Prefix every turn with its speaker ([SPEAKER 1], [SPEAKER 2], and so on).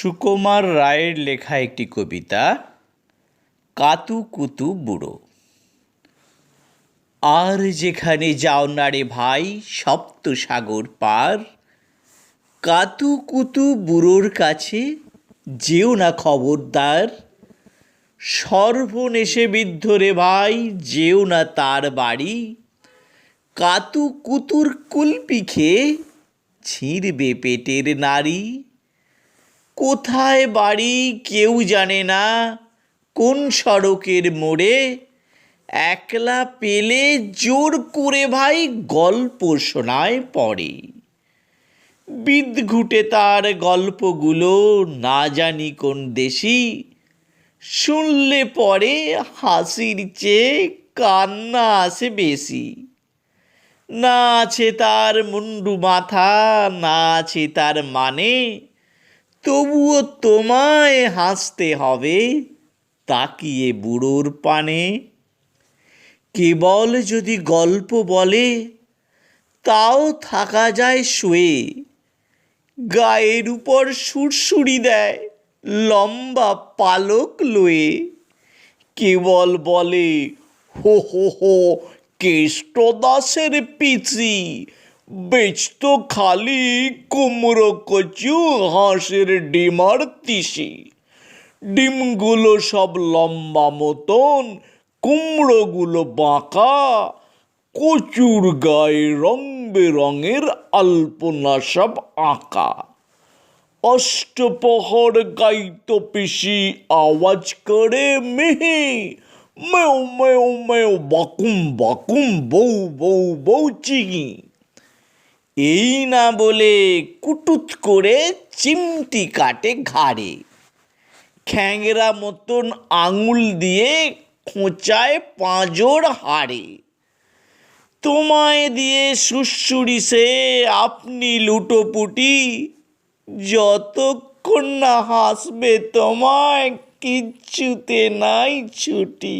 [SPEAKER 1] সুকুমার রায়ের লেখা একটি কবিতা কাতু কুতু বুড়ো। আর যেখানে যাও না রে ভাই সপ্ত সাগর পার, কাতু কুতু বুড়োর কাছে যেও না খবরদার। সর্বনেশে বিদ্ধ রে ভাই যেও না তার বাড়ি, কাতু কুতুর কুলপি খেয়ে ছিঁড়বে পেটের নাড়ি। কোথায় বাড়ি কেউ জানে না, কোন সড়কের মোড়ে, একলা পেলে জোর করে ভাই গল্প শোনায় পড়ে। বিদঘুটে তার গল্পগুলো না জানি কোন দেশি, শুনলে পরে হাসির চেয়ে কান্না আসে বেশি। না আছে তার মুন্ডু মাথা, না আছে তার মানে, তবুও তোমায় হাসতে হবে তাকিয়ে বুড়োর পানে। কেবল যদি গল্প বলে তাও থাকা যায় শুয়ে, গায়ের উপর সুরসুরি দেয় লম্বা পালক লয়ে। কেবল বলে হো হো হো কেষ্ট দাসের পিসি, বেচত খালি কুমড়ো কচু হাঁসের ডিম আর তিসি। ডিমগুলো সব লম্বা মতন, কুমড়োগুলো বাঁকা, কচুর গায়ে রং বেরঙের আলপনা সব আঁকা। অষ্টপ্রহর গাইতো পিসি আওয়াজ করে মিহি, মেও মেও মেও বাকুম বাকুম বউ বউ বউ চিগি। এই না বলে কুটুত করে চিমটি কাটে ঘাড়ে, খ্যাংরা মতন আঙুল দিয়ে খোঁচায় পাঁজর হাড়ে। তোমায় দিয়ে সুড়সুড়ি সে আপনি লুটোপুটি, যতক্ষণ না হাসবে তোমায় কিচ্ছুতে নাই ছুটি।